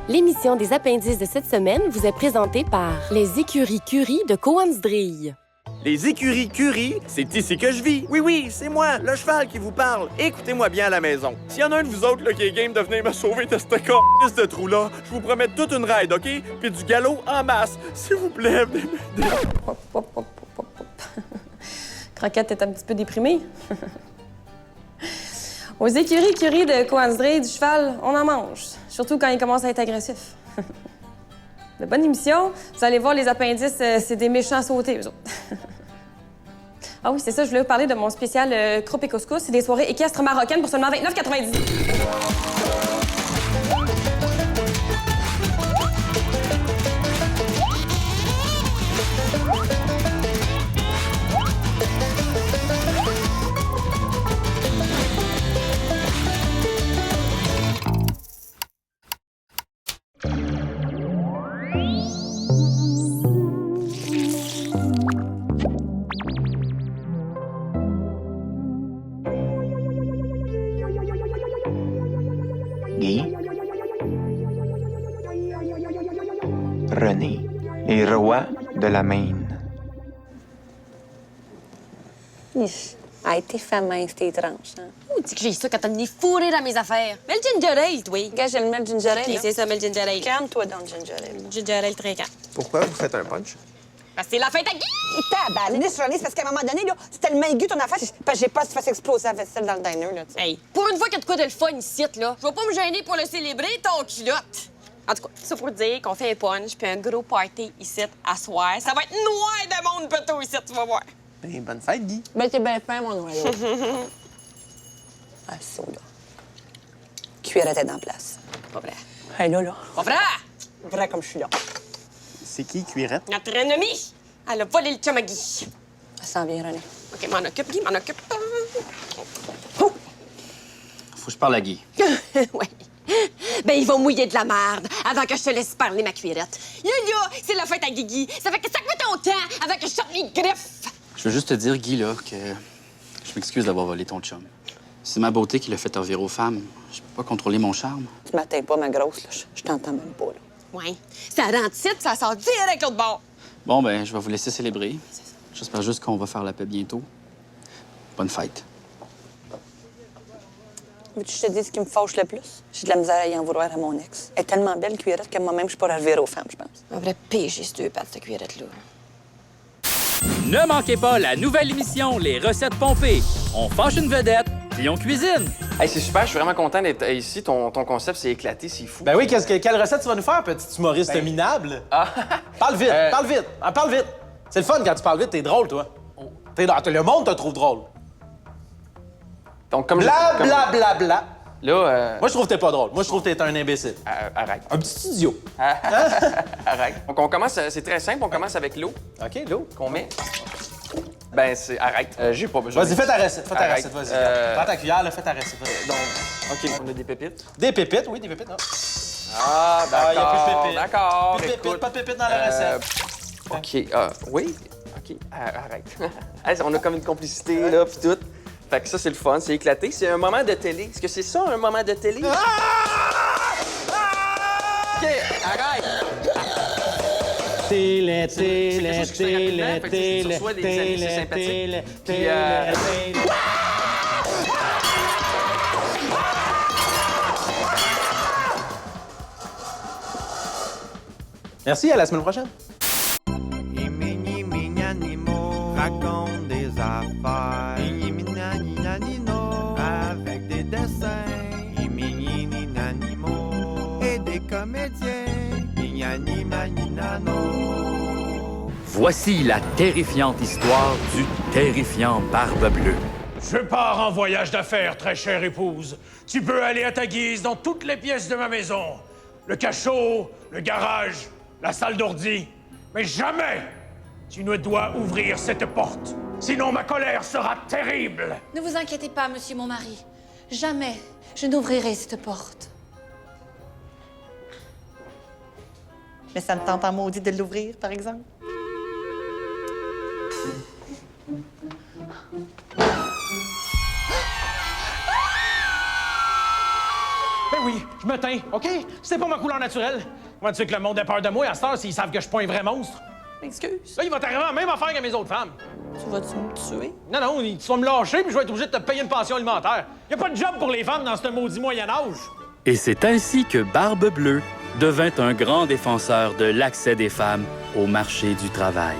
L'émission des appendices de cette semaine vous est présentée par les écuries Curie de Coansdrille. Les écuries Curie, c'est ici que je vis. Oui, oui, c'est moi, le cheval qui vous parle. Écoutez-moi bien à la maison. S'il y en a un de vous autres là, qui est game de venir me sauver de cette c***** de trou-là, je vous promets toute une ride, OK? Puis du galop en masse. S'il vous plaît, venez m'aider. Hop. Croquette est un petit peu déprimée. Aux écuries Curie de Coansdrille, du cheval, on en mange. Surtout quand il commence à être agressif. De bonne émission. Vous allez voir, les appendices, c'est des méchants sautés, eux autres. Ah oui, c'est ça, je voulais vous parler de mon spécial croupe et couscous. C'est des soirées équestres marocaines pour seulement 29,90 $. Guy, René, les rois de la Maine. Ah, t'es famin, t'es étrange, hein? Oh, dis que j'ai ça quand t'as le nez fourré dans mes affaires. Mets le ginger ale, oui. Gars, j'ai le mettre ginger ale, Oui, là. c'est ça, mets le ginger ale. Calme-toi dans le ginger ale. Ginger ale trinquant. Pourquoi vous faites un punch? Parce que c'est la fête à Guy! Tabarnisse, René, c'est parce qu'à un moment donné, là, c'est tellement aigu ton affaire, parce que j'ai pas se faire exploser la vaisselle dans le diner, là, tu sais. Hey, pour une fois qu'il y a de quoi de le fun ici, là, je vais pas me gêner pour le célébrer, ton culotte. En tout cas, ça pour dire qu'on fait un punch puis un gros party ici à soir. Ça va être noir de monde poteau ici, tu vas voir. Ben, bonne fête, Guy. Ben, t'es bien fin, mon noyau. Ah, ça, là. Cuirette est en place. Pas vrai. Hey, là. Pas vrai! Vrai comme je suis là. C'est qui, Cuirette? Notre ennemie! Elle a volé le chum à Guy. Ça s'en vient, René. OK, m'en occupe, Guy, m'en occupe. Faut que je parle à Guy. Oui. Ben, il va mouiller de la merde avant que je te laisse parler, ma cuirette. Là, c'est la fête à Guigui. Ça fait que ça fait ton temps avant que je sorte mes griffes. Je veux juste te dire, Guy, là, que je m'excuse d'avoir volé ton chum. C'est ma beauté qui l'a fait te revirer aux femmes. Je peux pas contrôler mon charme. Tu m'atteins pas, ma grosse, là. Je t'entends même pas, là. Oui. Ça rentre ici, ça sort direct l'autre bord. Bon, ben, je vais vous laisser célébrer. J'espère juste qu'on va faire la paix bientôt. Bonne fête. Veux-tu que je te dise ce qui me fâche le plus? J'ai de la misère à y en vouloir à mon ex. Elle est tellement belle, Cuirette, que moi-même, je pourrais revirer aux femmes, je pense. Un vrai péché, ces deux pattes, cette cuirette-là. Ne manquez pas la nouvelle émission Les recettes pompées. On fâche une vedette, puis on cuisine. Hey, c'est super, je suis vraiment content d'être ici. Ton concept s'est éclaté, c'est fou. Ben oui, quelle recette tu vas nous faire, petit humoriste minable? Ah! Parle vite, parle vite, parle vite. C'est le fun quand tu parles vite, t'es drôle, toi. Le monde te trouve drôle. Donc, comme Bla. Là, Moi, je trouve que t'es pas drôle. Moi, je trouve que t'es un imbécile. arrête. Un petit idiot. Arrête. Donc, on commence, c'est très simple, on commence avec l'eau OK, l'eau. qu'on met. Ben, c'est... Arrête. J'ai pas besoin. Vas-y, fais ta recette, Arrête. vas-y. Prends ta cuillère, là, fais ta recette. Vas-y. Donc, OK, on a des pépites. Des pépites, oui, des pépites. Non. Ah, d'accord. y a plus de pépites. D'accord. Plus de pépites, Écoute, pas de pépites dans la recette. OK, oui. OK, arrête. Hey, on a comme une complicité, là, puis tout. Fait que ça, c'est le fun, c'est éclaté. C'est un moment de télé. Est-ce que c'est ça, un moment de télé? OK, arrête. Télé. Fait que tu reçois des amis, c'est sympathique. Puis, Merci, à la semaine prochaine. Raconte des affaires. Avec des dessins. Et des comédiens. Voici la terrifiante histoire du terrifiant Barbe Bleue. Je pars en voyage d'affaires, très chère épouse. Tu peux aller à ta guise dans toutes les pièces de ma maison. Le cachot, le garage, la salle d'ordi. Mais jamais tu ne dois ouvrir cette porte. Sinon, ma colère sera terrible. Ne vous inquiétez pas, monsieur mon mari. Jamais je n'ouvrirai cette porte. Mais ça me tente en maudit de l'ouvrir, par exemple. Ben oui, Je me teins, OK? C'est pas ma couleur naturelle. Comment tu sais que le monde a peur de moi à cette heure s'ils savent que je suis pas un vrai monstre? Excuse. Là, il va t'arriver la même affaire que mes autres femmes. Tu vas-tu me tuer? Non, non, tu vas me lâcher puis je vais être obligé de te payer une pension alimentaire. Y a pas de job pour les femmes dans ce maudit Moyen-Âge. Et c'est ainsi que Barbe Bleue devint un grand défenseur de l'accès des femmes au marché du travail.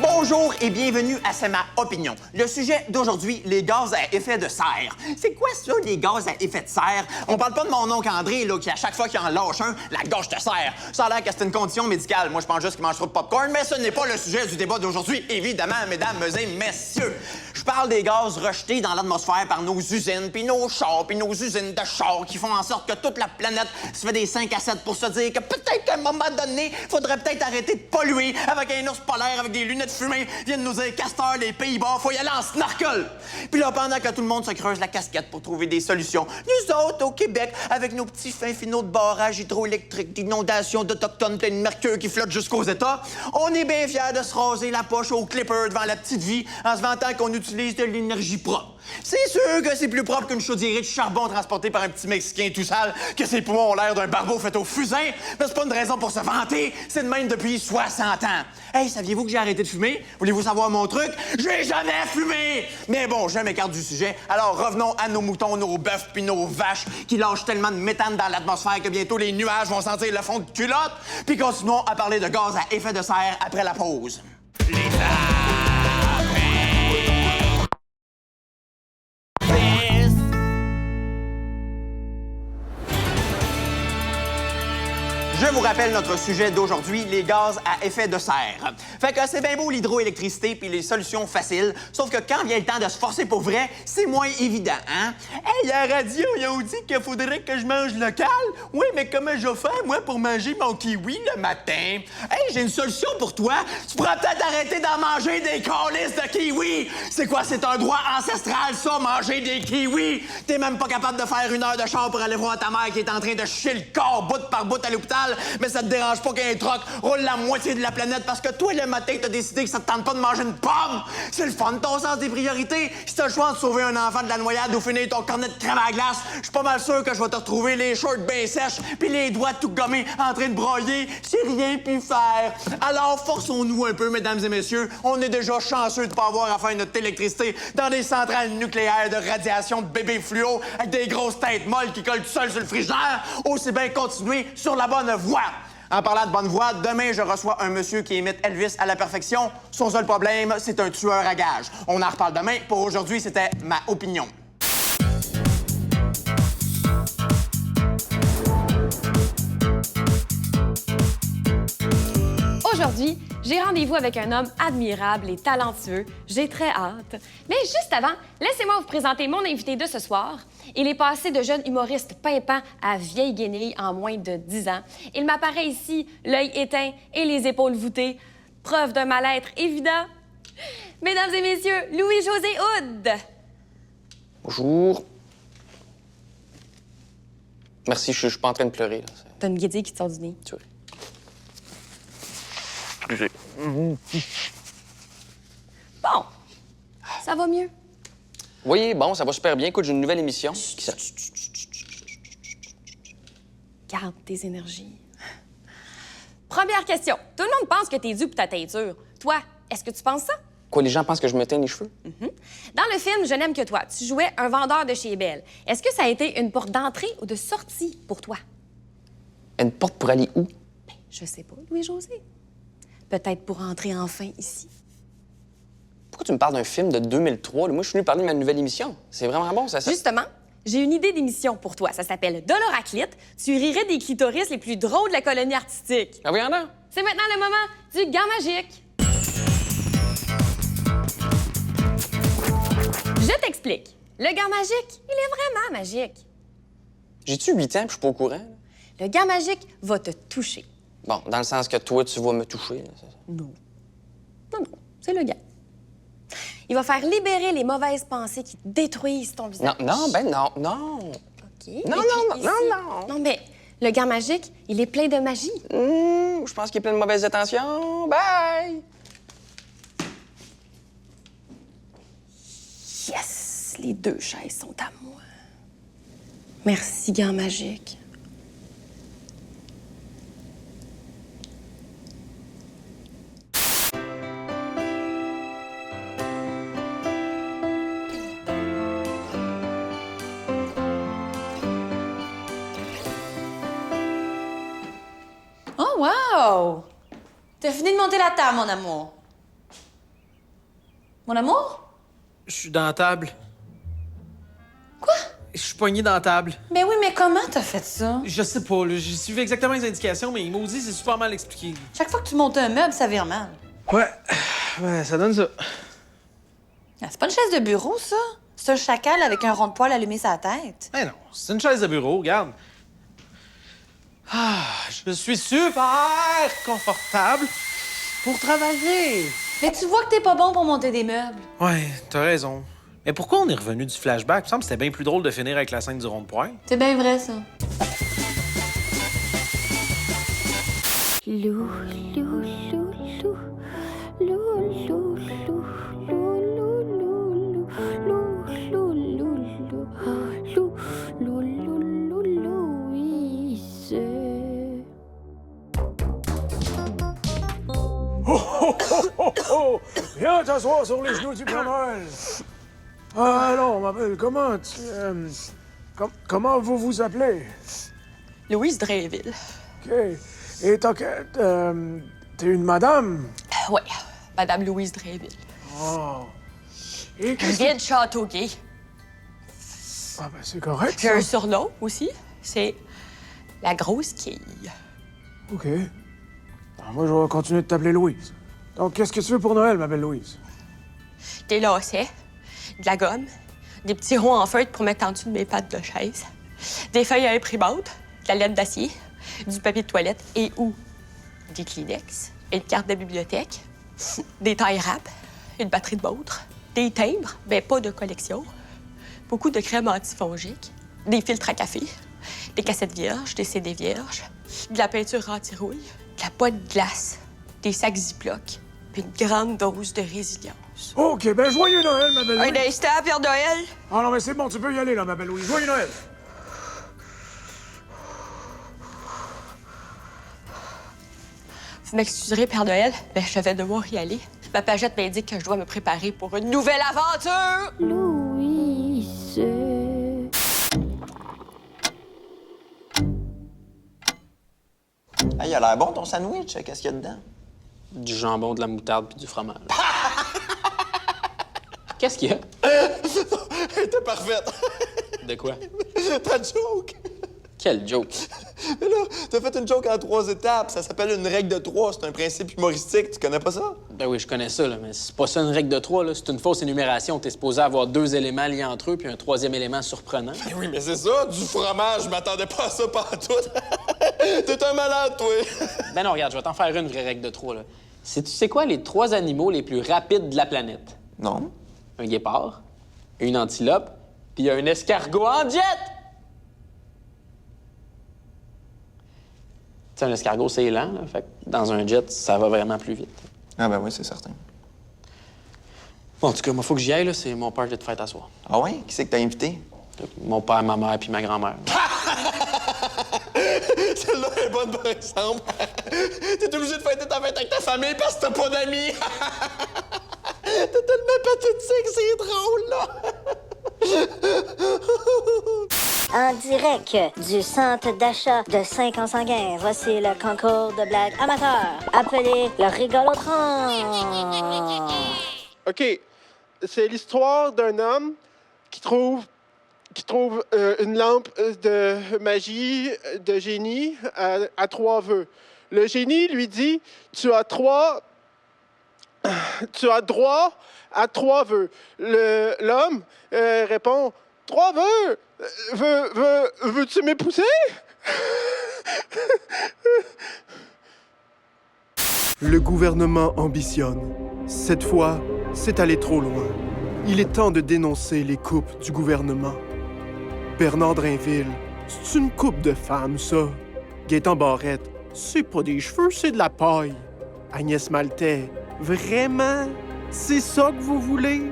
Bonjour et bienvenue à C'est ma opinion. Le sujet d'aujourd'hui, les gaz à effet de serre. C'est quoi ça, les gaz à effet de serre? On parle pas de mon oncle André, là, qui à chaque fois qu'il en lâche un, la gorge te serre. Ça a l'air que c'est une condition médicale. Moi, je pense juste qu'il mange trop de popcorn, mais ce n'est pas le sujet du débat d'aujourd'hui, évidemment, mesdames et messieurs. Je parle des gaz rejetés dans l'atmosphère par nos usines, puis nos chars, puis nos usines de chars qui font en sorte que toute la planète se fait des 5 à 7 pour se dire que peut-être qu'à un moment donné, faudrait peut-être arrêter de polluer avec un ours polaire avec des lunettes fumées, viennent nous dire Castor, les Pays-Bas, faut y aller en snorkel. Puis là, pendant que tout le monde se creuse la casquette pour trouver des solutions, nous autres, au Québec, avec nos petits fins finaux de barrages hydroélectriques, d'inondations d'Autochtones plein de mercure qui flottent jusqu'aux États, on est bien fiers de se raser la poche au clipper devant la petite vie en se vantant qu'on utilise de l'énergie propre. C'est sûr que c'est plus propre qu'une chaudière de charbon transportée par un petit Mexicain tout sale, que ses poumons ont l'air d'un barbeau fait au fusain, mais c'est pas une raison pour se vanter, c'est de même depuis 60 ans. Hey, saviez-vous que j'ai arrêté de fumer? Voulez-vous savoir mon truc? J'ai jamais fumé! Mais bon, je m'écarte du sujet, alors revenons à nos moutons, nos bœufs puis nos vaches qui lâchent tellement de méthane dans l'atmosphère que bientôt les nuages vont sentir le fond de culotte, puis continuons à parler de gaz à effet de serre après la pause. Je vous rappelle notre sujet d'aujourd'hui, les gaz à effet de serre. Fait que c'est bien beau l'hydroélectricité puis les solutions faciles, sauf que quand vient le temps de se forcer pour vrai, c'est moins évident, hein? Hey, à la radio, ils ont dit qu'il faudrait que je mange local. Oui, mais comment je vais faire, moi, pour manger mon kiwi le matin? Hey, j'ai une solution pour toi. Tu pourras peut-être arrêter d'en manger des câlisses de kiwi. C'est quoi, c'est un droit ancestral, ça, manger des kiwis? T'es même pas capable de faire 1 heure de char pour aller voir ta mère qui est en train de chier le corps bout par bout à l'hôpital. Mais ça te dérange pas qu'un truck roule la moitié de la planète parce que toi, le matin, t'as décidé que ça te tente pas de manger une pomme. C'est le fun, ton sens des priorités. Si t'as le choix de sauver un enfant de la noyade ou finir ton cornet de crème à glace, je suis pas mal sûr que je vais te retrouver les shorts bien sèches puis les doigts tout gommés en train de broyer. J'ai rien pu faire. Alors, forçons-nous un peu, mesdames et messieurs. On est déjà chanceux de pas avoir à faire notre électricité dans des centrales nucléaires de radiation de bébés fluo avec des grosses têtes molles qui collent tout seuls sur le frigidaire. Aussi bien continuer sur la bonne voie. En parlant de bonne voie, demain, je reçois un monsieur qui imite Elvis à la perfection. Son seul problème, c'est un tueur à gages. On en reparle demain. Pour aujourd'hui, c'était ma opinion. Aujourd'hui, j'ai rendez-vous avec un homme admirable et talentueux. J'ai très hâte. Mais juste avant, laissez-moi vous présenter mon invité de ce soir. Il est passé de jeune humoriste pimpant à vieille guenille en moins de 10 ans. Il m'apparaît ici, l'œil éteint et les épaules voûtées. Preuve d'un mal-être évident. Mesdames et messieurs, Louis-José Hood. Bonjour. Merci, je suis pas en train de pleurer. T'as une guédille qui te sort du nez. Tu vois. Bon, ça va mieux. Oui, bon, ça va super bien. Écoute, j'ai une nouvelle émission. Garde tes énergies. Première question. Tout le monde pense que t'es dû pour ta teinture. Toi, est-ce que tu penses ça? Quoi, les gens pensent que je me teins les cheveux? Dans le film Je n'aime que toi, tu jouais un vendeur de chez Belle. Est-ce que ça a été une porte d'entrée ou de sortie pour toi? Une porte pour aller où? Ben, je sais pas, Louis-José. Peut-être pour entrer enfin ici. Pourquoi tu me parles d'un film de 2003? Là? Moi, je suis venu parler de ma nouvelle émission. C'est vraiment bon, ça. Justement, j'ai une idée d'émission pour toi. Ça s'appelle Doloraclite. Tu rirais des clitoris les plus drôles de la colonie artistique. Ah oui, en a? C'est maintenant le moment du gant magique. Je t'explique. Le gant magique, il est vraiment magique. J'ai-tu 8 ans puis je suis pas au courant? Le gant magique va te toucher. Bon, dans le sens que toi, tu vas me toucher. Là, c'est ça? Non. Non, c'est le gant. Il va faire libérer les mauvaises pensées qui détruisent ton visage. Non, non. OK. Non. Non, mais le gant magique, il est plein de magie. Je pense qu'il est plein de mauvaises intentions. Bye! les 2 chaises sont à moi. Merci, gant magique. Oh, wow! T'as fini de monter la table, mon amour. Mon amour? Je suis dans la table. Quoi? Je suis poigné dans la table. Ben oui, mais comment t'as fait ça? Je sais pas, là. J'ai suivi exactement les indications, mais maudit, c'est super mal expliqué. Chaque fois que tu montes un meuble, ça vire mal. Ouais, ça donne ça. Ah, c'est pas une chaise de bureau, ça. C'est un chacal avec un rond de poil allumé sur la tête. Mais non, c'est une chaise de bureau, regarde. Ah, je suis super confortable pour travailler. Mais tu vois que t'es pas bon pour monter des meubles. Ouais, t'as raison. Mais pourquoi on est revenu du flashback? Il me semble que c'était bien plus drôle de finir avec la scène du rond de poil. C'est bien vrai, ça. Lou, lou, lou, lou, lou, lou, lou, lou, lou, lou, lou, lou, lou, lou, Louise. Oh, oh, oh, oh, oh! Viens t'asseoir sur les genoux du Père Noël. Alors, ma belle, comment vous vous appelez? Louise Drainville. OK. Et t'es une madame? Ouais, Madame Louise Drainville. Oh. Et Je viens de Châteauguay. Ah, ben c'est correct. J'ai un surnom aussi, c'est la grosse quille. OK. Alors, moi, je vais continuer de t'appeler Louise. Donc, qu'est-ce que tu veux pour Noël, ma belle Louise? Des lacets, de la gomme, des petits ronds en feutre pour mettre en dessous de mes pattes de chaise, des feuilles à imprimante, de la laine d'acier, du papier de toilette et ou des Kleenex, une carte de bibliothèque, des tailles rap, une batterie de montre, des timbres, ben pas de collection, beaucoup de crèmes antifongiques, des filtres à café, des cassettes vierges, des CD vierges, de la peinture anti-rouille, de la boîte de glace, des sacs Ziploc, puis une grande dose de résilience. OK, ben joyeux Noël, ma belle Louise. Un instant, Père Noël. Ah non, mais c'est bon, tu peux y aller, là, ma belle Louise. Joyeux Noël. Vous m'excuserez, Père Noël, mais je vais devoir y aller. Ma pagette m'indique que je dois me préparer pour une nouvelle aventure! Louise. Hey, il a l'air bon ton sandwich. Qu'est-ce qu'il y a dedans? Du jambon, de la moutarde puis du fromage. Qu'est-ce qu'il y a? Elle était parfaite. De quoi? Ta joke. Quelle joke? Mais là, t'as fait une joke en 3 étapes. Ça s'appelle une règle de 3. C'est un principe humoristique. Tu connais pas ça? Ben oui, je connais ça, là, mais c'est pas ça une règle de 3, là. C'est une fausse énumération. T'es supposé avoir 2 éléments liés entre eux puis un 3e élément surprenant. Ben oui, mais c'est ça, du fromage. Je m'attendais pas à ça pantoute. T'es un malade, toi. Ben non, regarde, je vais t'en faire une vraie règle de 3, là. Tu sais quoi les 3 animaux les plus rapides de la planète? Non. Un guépard, une antilope, puis un escargot en jet! Tu sais, un escargot, c'est lent, là. Fait que dans un jet, ça va vraiment plus vite. Ah ben oui, c'est certain. Bon, en tout cas, moi, faut que j'y aille, là. C'est mon party de fête à soir. Ah ouais? Qui c'est que t'as invité? Mon père, ma mère, puis ma grand-mère. Celle-là est bonne, par exemple. T'es obligé de fêter ta fête avec ta famille parce que t'as pas d'amis. T'es tellement pathétique, c'est drôle, là. En direct du centre d'achat de Saint-Consanguin, voici le concours de blagues amateurs, appelé le rigolotron. OK. C'est l'histoire d'un homme qui trouve une lampe de magie, de génie, à 3 vœux. Le génie lui dit, tu as droit à 3 vœux. L'homme répond, 3 vœux? Veux-tu m'épouser? Le gouvernement ambitionne. Cette fois, c'est allé trop loin. Il est temps de dénoncer les coupes du gouvernement. Bernard Drainville, c'est une coupe de femme, ça. Gaétan Barrette, c'est pas des cheveux, c'est de la paille. Agnès Maltais, vraiment? C'est ça que vous voulez?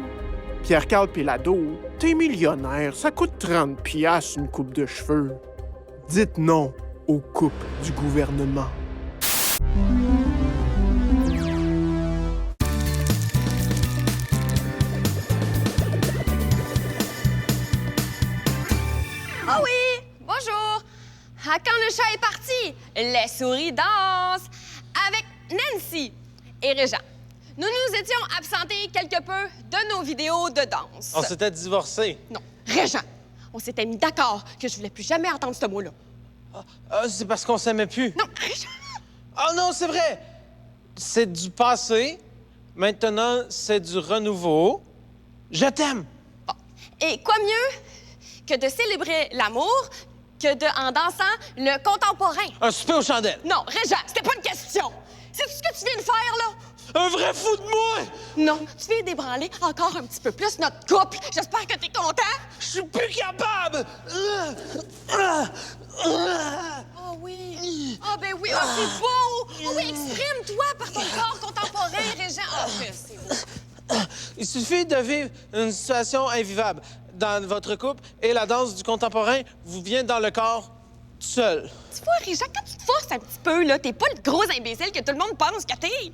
Pierre-Carl Pellado, t'es millionnaire, ça coûte 30 piastres une coupe de cheveux. Dites non aux coupes du gouvernement. Oh oui! Bonjour! À quand le chat est parti, les souris dansent avec Nancy et Régent. Nous nous étions absentés quelque peu de nos vidéos de danse. On s'était divorcés. Non, Régent, on s'était mis d'accord que je voulais plus jamais entendre ce mot-là. C'est parce qu'on s'aimait plus. Non, Régent! Oh non, c'est vrai! C'est du passé. Maintenant, c'est du renouveau. Je t'aime! Bon. Et quoi mieux que de célébrer l'amour que en dansant le contemporain? Un souper aux chandelles. Non, Régent, c'était pas une question. C'est tout ce que tu viens de faire, là? Un vrai fou de moi! Non, tu viens d'ébranler encore un petit peu plus notre couple. J'espère que t'es content. Je suis plus capable! Oh oui! Ah ben oui, c'est beau! Oh oui, exprime-toi par ton corps contemporain, Régent. Ah, c'est beau. Il suffit de vivre une situation invivable dans votre couple et la danse du contemporain vous vient dans le corps tout seul. Tu vois, Régent, quand tu te forces un petit peu, là, t'es pas le gros imbécile que tout le monde pense que t'es.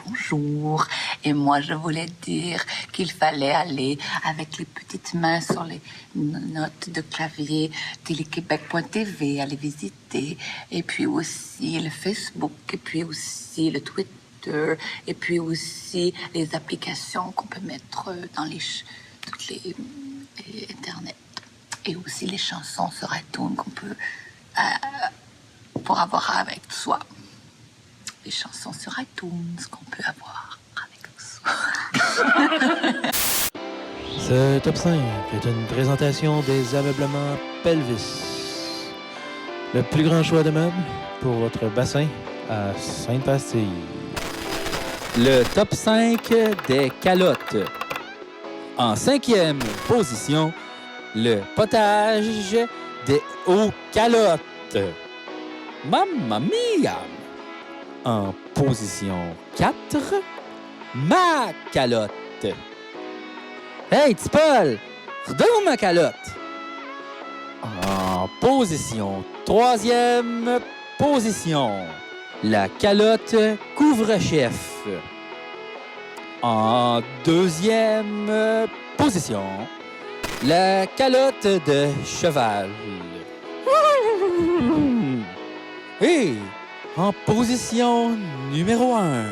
Bonjour. Et moi, je voulais dire qu'il fallait aller avec les petites mains sur les notes de clavier téléquébec.tv, aller visiter. Et puis aussi le Facebook, et puis aussi le Twitter, et puis aussi les applications qu'on peut mettre dans toutes les Internet. Et aussi les chansons sur iTunes qu'on peut... pour avoir avec soi. Les chansons sur iTunes qu'on peut avoir avec soi. Ce top 5 est une présentation des ameublements Pelvis. Le plus grand choix de meubles pour votre bassin à Sainte-Bastille. Le top 5 des calottes. En 5e position, le potage aux calottes. Mamma mia! En position 4, ma calotte. Hey, petit Paul, redonne ma calotte. En position 3e position, la calotte couvre-chef. En 2e position, la calotte de cheval. Et en position numéro 1,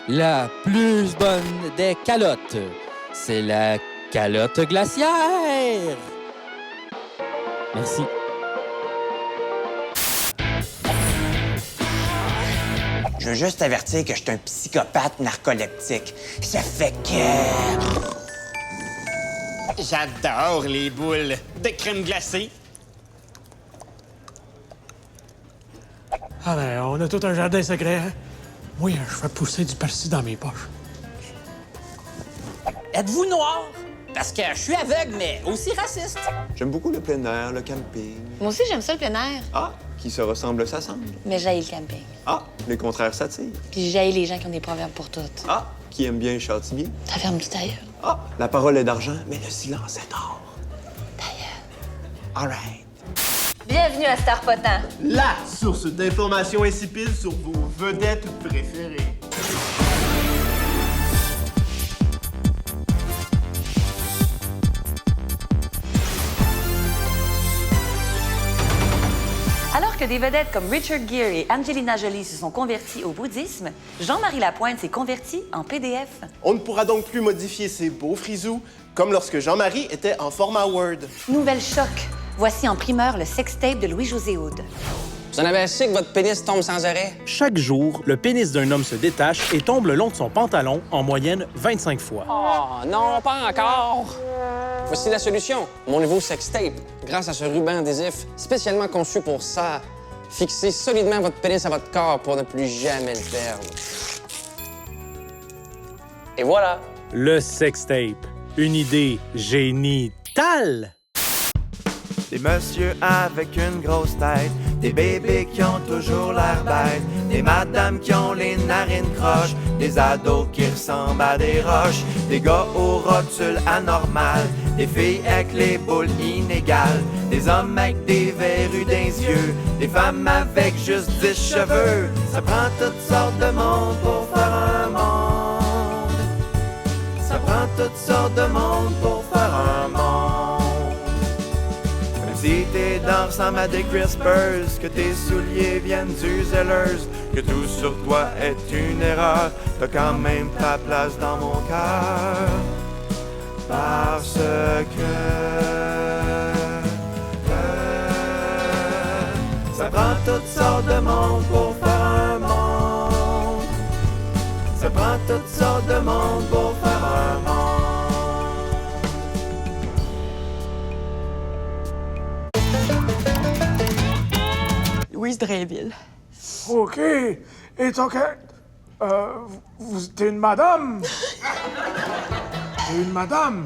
la plus bonne des calottes, c'est la calotte glaciaire. Merci. Je veux juste t'avertir que je suis un psychopathe narcoleptique. Ça fait que... J'adore les boules de crème glacée. Ah ben, on a tout un jardin secret, hein? Moi, je fais pousser du persil dans mes poches. Êtes-vous noir? Parce que je suis aveugle, mais aussi raciste. J'aime beaucoup le plein air, le camping. Moi aussi, j'aime ça, le plein air. Ah, qui se ressemble s'assemble. Mais j'haïs le camping. Ah, les contraires s'attirent. Puis j'haïs les gens qui ont des proverbes pour tout. Ah, qui aime bien châtie bien. Ça ferme tout ailleurs. Ah, la parole est d'argent, mais le silence est d'or. D'ailleurs. All right. Bienvenue à Star Potin. La source d'informations insipides sur vos vedettes préférées. Alors que des vedettes comme Richard Gere et Angelina Jolie se sont convertis au bouddhisme, Jean-Marie Lapointe s'est converti en PDF. On ne pourra donc plus modifier ses beaux frisous, comme lorsque Jean-Marie était en format Word. Nouvelle choc. Voici en primeur le sextape de Louis-José Hood. Vous en avez assez que votre pénis tombe sans arrêt? Chaque jour, le pénis d'un homme se détache et tombe le long de son pantalon en moyenne 25 fois. Oh, non, pas encore! Voici la solution. Mon nouveau sextape. Grâce à ce ruban adhésif spécialement conçu pour ça, fixez solidement votre pénis à votre corps pour ne plus jamais le perdre. Et voilà! Le sextape. Une idée géniale! Des messieurs avec une grosse tête, des bébés qui ont toujours l'air bêtes, des madames qui ont les narines croches, des ados qui ressemblent à des roches, des gars aux rotules anormales, des filles avec les boules inégales, des hommes avec des verrues dans les yeux, des femmes avec juste 10 cheveux. Ça prend toutes sortes de monde pour faire un monde. Ça prend toutes sortes de monde pour faire un monde. Même si tes dents ressemblent à des Crispers, que tes souliers viennent du Zellers, que tout sur toi est une erreur, t'as quand même ta place dans mon cœur. Parce que ça prend toutes sortes de monde pour faire un monde. Ça prend toutes sortes de monde pour faire un monde. Louise Drainville. OK. Et donc, t'es une madame? T'es une madame?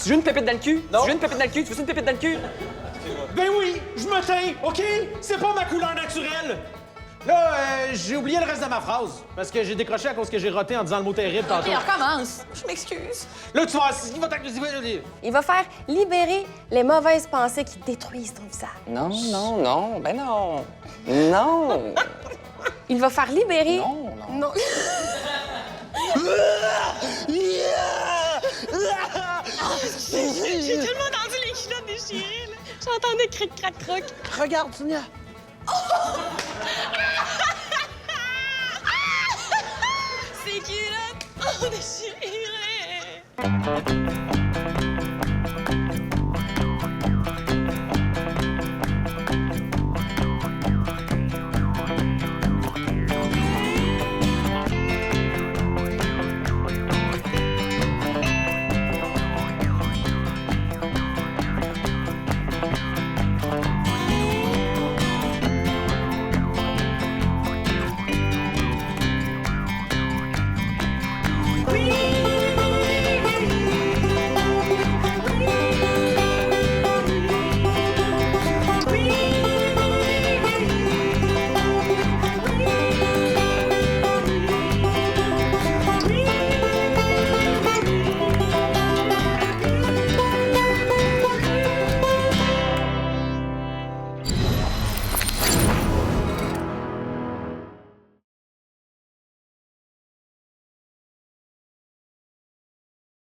Tu veux une pépite dans le cul? Non. Tu veux une pépite dans le cul? Tu veux une pépite dans le cul? Ben oui, je me tais, OK? C'est pas ma couleur naturelle. Là, j'ai oublié le reste de ma phrase, parce que j'ai décroché à cause que j'ai roté en disant le mot terrible tantôt. OK, on recommence. Je m'excuse. Là, tu vas... Il va faire libérer les mauvaises pensées qui détruisent ton visage. Non, non, non, ben non. Non. Il va faire libérer... Non. J'ai tellement entendu les culottes déchirées, là. J'entendais cric, crac, croc. Regarde, Sonia. Ces culottes ont déchiré.